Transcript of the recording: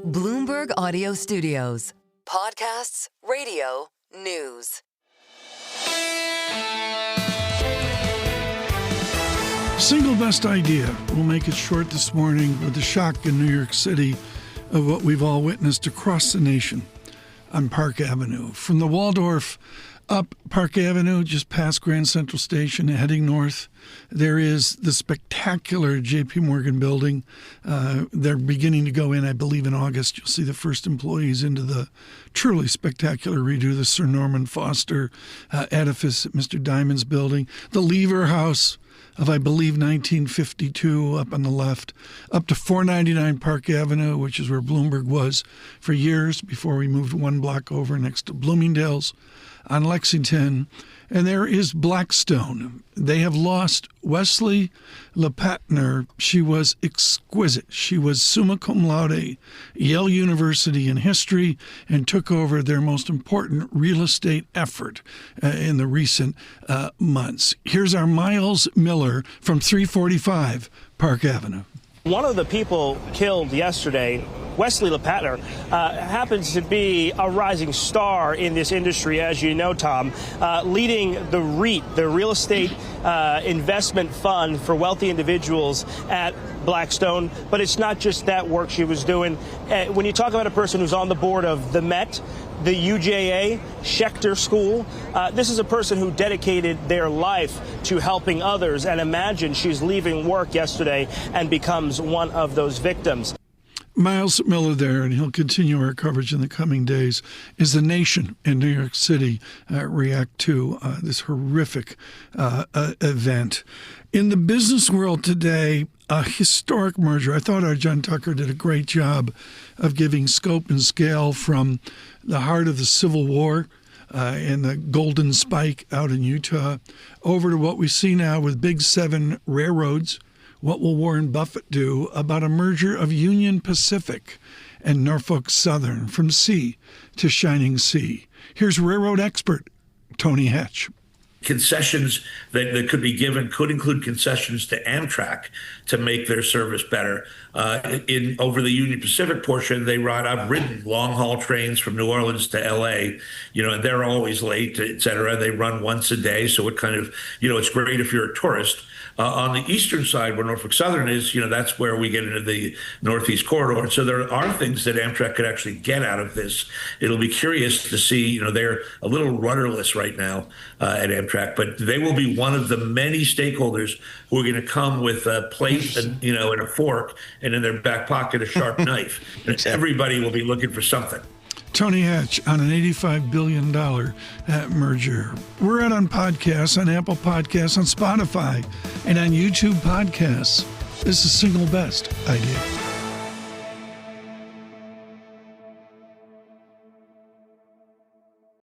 Bloomberg Audio Studios. Podcasts, radio, news. Single best idea. We'll make it short this morning with the shock in New York City of what we've all witnessed across the nation on Park Avenue. From the Waldorf up Park Avenue, just past Grand Central Station, heading north, there is the spectacular J.P. Morgan building. They're beginning to go in, I believe, in August. You'll see the first employees into the truly spectacular redo, the Sir Norman Foster edifice at Mr. Diamond's building. The Lever House of, I believe, 1952 up on the left, up to 499 Park Avenue, which is where Bloomberg was for years before we moved one block over next to Bloomingdale's on Lexington. And there is Blackstone. They have lost Wesley LePatner. She was exquisite. She was summa cum laude, Yale University in history, and took over their most important real estate effort in the recent months. Here's our Myles Miller from 345 Park Avenue. One of the people killed yesterday, Wesley LePatner, happens to be a rising star in this industry, as you know, Tom, leading the REIT, the Real Estate Investment Fund for wealthy individuals at Blackstone. But it's not just that work she was doing. When you talk about a person who's on the board of the Met, the UJA, Schechter School, this is a person who dedicated their life to helping others. And imagine she's leaving work yesterday and becomes one of those victims. Myles Miller there, and he'll continue our coverage in the coming days, as the nation in New York City react to this horrific event. In the business world today, a historic merger. I thought our John Tucker did a great job of giving scope and scale from the heart of the Civil War and the Golden Spike out in Utah over to what we see now with Big Seven railroads. What will Warren Buffett do about a merger of Union Pacific and Norfolk Southern from sea to shining sea? Here's railroad expert Tony Hatch. Concessions that could be given could include concessions to Amtrak to make their service better. Over the Union Pacific portion, I've ridden long haul trains from New Orleans to LA, and they're always late, et cetera. They run once a day. So it kind of, it's great if you're a tourist. On the eastern side, where Norfolk Southern is, that's where we get into the Northeast Corridor. So there are things that Amtrak could actually get out of this. It'll be curious to see, they're a little rudderless right now at Amtrak, but they will be one of the many stakeholders who are going to come with a plate and, and a fork, and in their back pocket a sharp knife. And everybody will be looking for something. Tony Hatch on an $85 billion merger. We're out on podcasts, on Apple Podcasts, on Spotify, and on YouTube Podcasts. This is Single Best Idea.